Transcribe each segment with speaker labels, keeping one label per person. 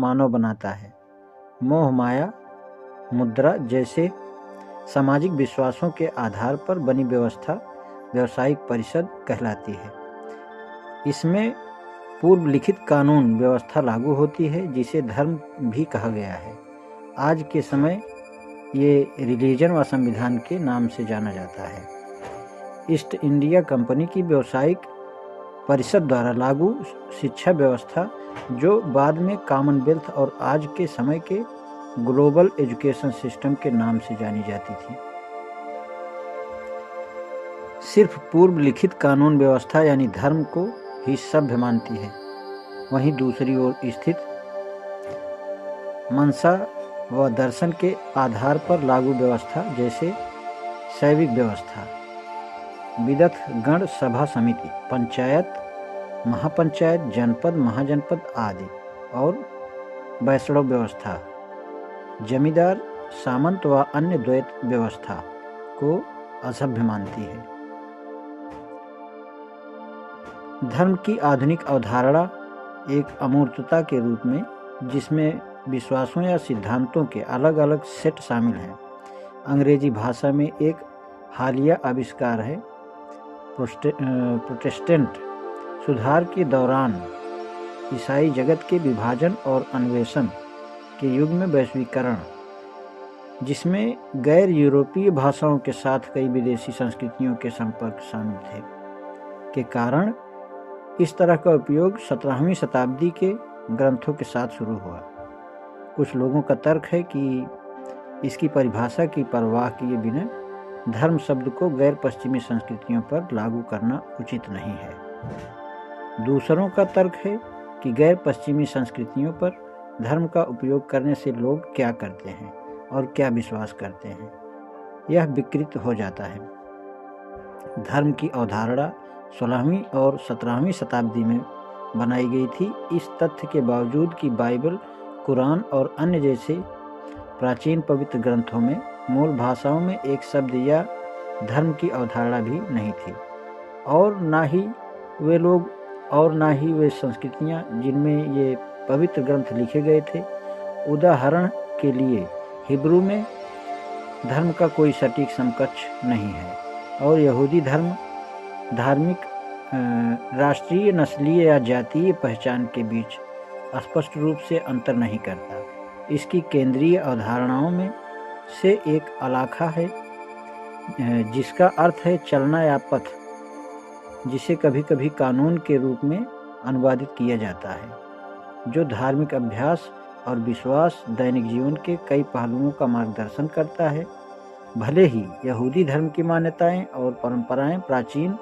Speaker 1: मानव बनाता है। मोह माया मुद्रा जैसे सामाजिक विश्वासों के आधार पर बनी व्यवस्था व्यावसायिक परिषद कहलाती है। इसमें पूर्व लिखित कानून व्यवस्था लागू होती है, जिसे धर्म भी कहा गया है। आज के समय ये रिलीजन व संविधान के नाम से जाना जाता है। ईस्ट इंडिया कंपनी की व्यावसायिक परिषद द्वारा लागू शिक्षा व्यवस्था, जो बाद में कॉमनवेल्थ और आज के समय के ग्लोबल एजुकेशन सिस्टम के नाम से जानी जाती थी, सिर्फ पूर्व लिखित कानून व्यवस्था यानी धर्म को ही सभ्य मानती है। वहीं दूसरी ओर स्थित मनसा व दर्शन के आधार पर लागू व्यवस्था जैसे शैविक व्यवस्था, विदथ गण सभा समिति, पंचायत, महापंचायत, जनपद, महाजनपद आदि, और वैष्णव व्यवस्था, जमींदार सामंत व अन्य द्वैत व्यवस्था को असभ्य मानती है। धर्म की आधुनिक अवधारणा एक अमूर्तता के रूप में, जिसमें विश्वासों या सिद्धांतों के अलग अलग सेट शामिल हैं। अंग्रेजी भाषा में एक हालिया आविष्कार है। प्रोटेस्टेंट सुधार के दौरान ईसाई जगत के विभाजन और अन्वेषण के युग में वैश्वीकरण, जिसमें गैर यूरोपीय भाषाओं के साथ कई विदेशी संस्कृतियों के संपर्क शामिल थे, के कारण इस तरह का उपयोग 17वीं शताब्दी के ग्रंथों के साथ शुरू हुआ। कुछ लोगों का तर्क है कि इसकी परिभाषा की परवाह किए बिना धर्म शब्द को गैर पश्चिमी संस्कृतियों पर लागू करना उचित नहीं है। दूसरों का तर्क है कि गैर पश्चिमी संस्कृतियों पर धर्म का उपयोग करने से लोग क्या करते हैं और क्या विश्वास करते हैं, यह विकृत हो जाता है। धर्म की अवधारणा 16वीं और 17वीं शताब्दी में बनाई गई थी। इस तथ्य के बावजूद कि बाइबल, कुरान और अन्य जैसे प्राचीन पवित्र ग्रंथों में मूल भाषाओं में एक शब्द या धर्म की अवधारणा भी नहीं थी, और ना ही वे लोग और ना ही वे संस्कृतियां जिनमें ये पवित्र ग्रंथ लिखे गए थे। उदाहरण के लिए हिब्रू में धर्म का कोई सटीक समकक्ष नहीं है, और यहूदी धर्म धार्मिक, राष्ट्रीय, नस्लीय या जातीय पहचान के बीच स्पष्ट रूप से अंतर नहीं करता। इसकी केंद्रीय अवधारणाओं में से एक अलाखा है, जिसका अर्थ है चलना या पथ, जिसे कभी कभी कानून के रूप में अनुवादित किया जाता है, जो धार्मिक अभ्यास और विश्वास दैनिक जीवन के कई पहलुओं का मार्गदर्शन करता है। भले ही यहूदी धर्म की मान्यताएं और परंपराएं प्राचीन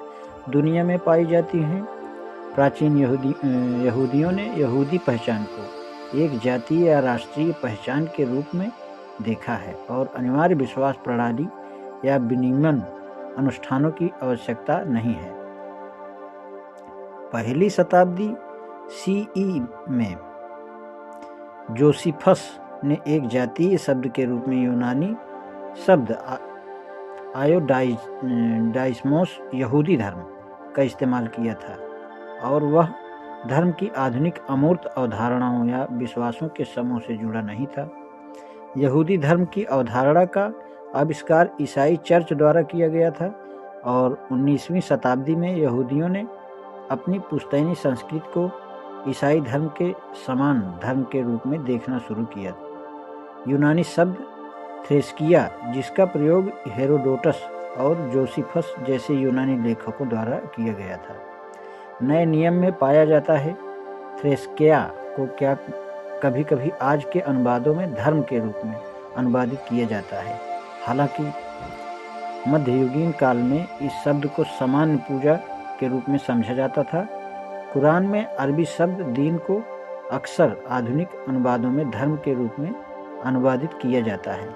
Speaker 1: दुनिया में पाई जाती हैं, प्राचीन यहूदियों ने यहूदी पहचान को एक जातीय या राष्ट्रीय पहचान के रूप में देखा है, और अनिवार्य विश्वास प्रणाली या विनियमन अनुष्ठानों की आवश्यकता नहीं है। पहली शताब्दी सीई में जोसिफस ने एक जातीय शब्द के रूप में यूनानी शब्द आयोडाइस्मोस यहूदी धर्म का इस्तेमाल किया था, और वह धर्म की आधुनिक अमूर्त अवधारणाओं या विश्वासों के समूह से जुड़ा नहीं था। यहूदी धर्म की अवधारणा का आविष्कार ईसाई चर्च द्वारा किया गया था, और 19वीं शताब्दी में यहूदियों ने अपनी पुश्तैनी संस्कृति को ईसाई धर्म के समान धर्म के रूप में देखना शुरू किया। यूनानी शब्द थ्रेस्किया, जिसका प्रयोग हेरोडोटस और जोसिफस जैसे यूनानी लेखकों द्वारा किया गया था, नए नियम में पाया जाता है। थ्रेस्किया को क्या कभी कभी आज के अनुवादों में धर्म के रूप में अनुवादित किया जाता है। हालांकि मध्ययुगीन काल में इस शब्द को सामान्य पूजा के रूप में समझा जाता था। कुरान में अरबी शब्द दीन को अक्सर आधुनिक अनुवादों में धर्म के रूप में अनुवादित किया जाता है,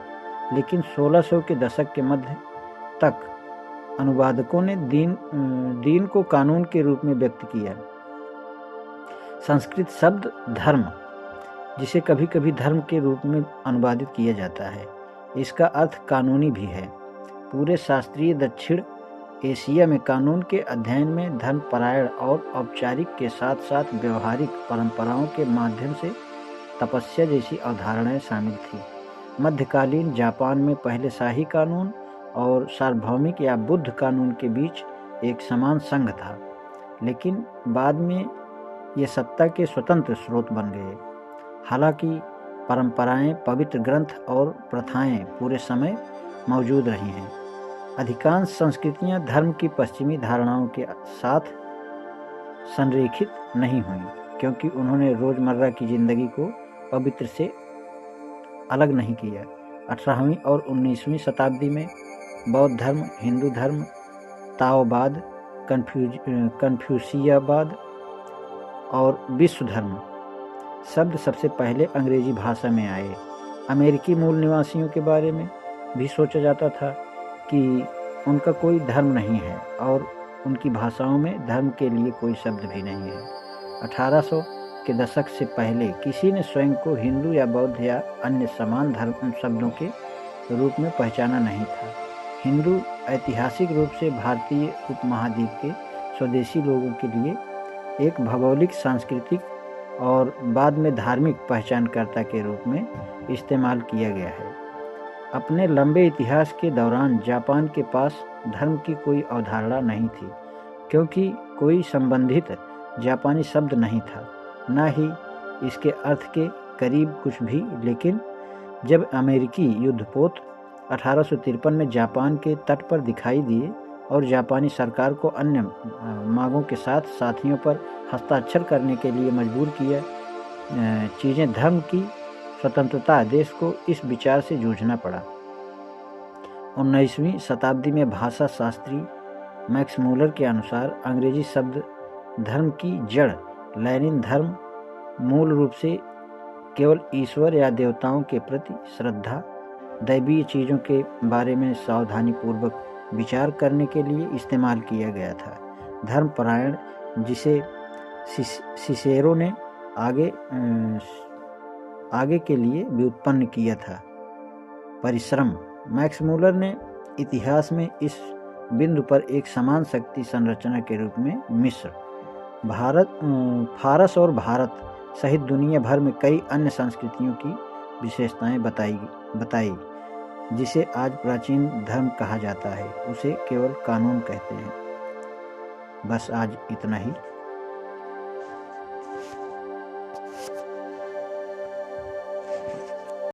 Speaker 1: लेकिन 1600 के दशक के मध्य तक अनुवादकों ने दीन को कानून के रूप में व्यक्त किया। संस्कृत शब्द धर्म, जिसे कभी कभी धर्म के रूप में अनुवादित किया जाता है, इसका अर्थ कानूनी भी है। पूरे शास्त्रीय दक्षिण एशिया में कानून के अध्ययन में धर्मपरायण और औपचारिक के साथ साथ व्यवहारिक परंपराओं के माध्यम से तपस्या जैसी अवधारणाएं शामिल थी। मध्यकालीन जापान में पहले शाही कानून और सार्वभौमिक या बुद्ध कानून के बीच एक समान संघ था, लेकिन बाद में ये सत्ता के स्वतंत्र स्रोत बन गए। हालांकि परंपराएं, पवित्र ग्रंथ और प्रथाएं पूरे समय मौजूद रही हैं। अधिकांश संस्कृतियां धर्म की पश्चिमी धारणाओं के साथ संरेखित नहीं हुई, क्योंकि उन्होंने रोजमर्रा की जिंदगी को पवित्र से अलग नहीं किया। 18वीं और 19वीं शताब्दी में बौद्ध धर्म, हिंदू धर्म, ताओवाद, कन्फ्यूशियावाद और विश्व धर्म शब्द सबसे पहले अंग्रेजी भाषा में आए। अमेरिकी मूल निवासियों के बारे में भी सोचा जाता था कि उनका कोई धर्म नहीं है और उनकी भाषाओं में धर्म के लिए कोई शब्द भी नहीं है। 1800 के दशक से पहले किसी ने स्वयं को हिंदू या बौद्ध या अन्य समान धर्म शब्दों के रूप में पहचाना नहीं था। हिंदू ऐतिहासिक रूप से भारतीय उपमहाद्वीप के स्वदेशी लोगों के लिए एक भौगोलिक, सांस्कृतिक और बाद में धार्मिक पहचानकर्ता के रूप में इस्तेमाल किया गया है। अपने लंबे इतिहास के दौरान जापान के पास धर्म की कोई अवधारणा नहीं थी, क्योंकि कोई संबंधित जापानी शब्द नहीं था, न ही इसके अर्थ के करीब कुछ भी। लेकिन जब अमेरिकी युद्धपोत 1853 में जापान के तट पर दिखाई दिए और जापानी सरकार को अन्य मांगों के साथ साथियों पर हस्ताक्षर करने के लिए मजबूर किया, चीज़ें धर्म की स्वतंत्रता देश को इस विचार से जूझना पड़ा। 19वीं शताब्दी में भाषा शास्त्री मैक्स मूलर के अनुसार अंग्रेजी शब्द धर्म की जड़ लैटिन धर्म मूल रूप से केवल ईश्वर या देवताओं के प्रति श्रद्धा, दैवीय चीज़ों के बारे में सावधानीपूर्वक विचार करने के लिए इस्तेमाल किया गया था। धर्मपरायण, जिसे सिसेरो ने आगे के लिए व्युत्पन्न किया था। परिश्रम, मैक्स मूलर ने इतिहास में इस बिंदु पर एक समान शक्ति संरचना के रूप में मिस्र, फारस और भारत सहित दुनिया भर में कई अन्य संस्कृतियों की विशेषताएं बताई। जिसे आज प्राचीन धर्म कहा जाता है, उसे केवल कानून कहते हैं। बस आज इतना ही।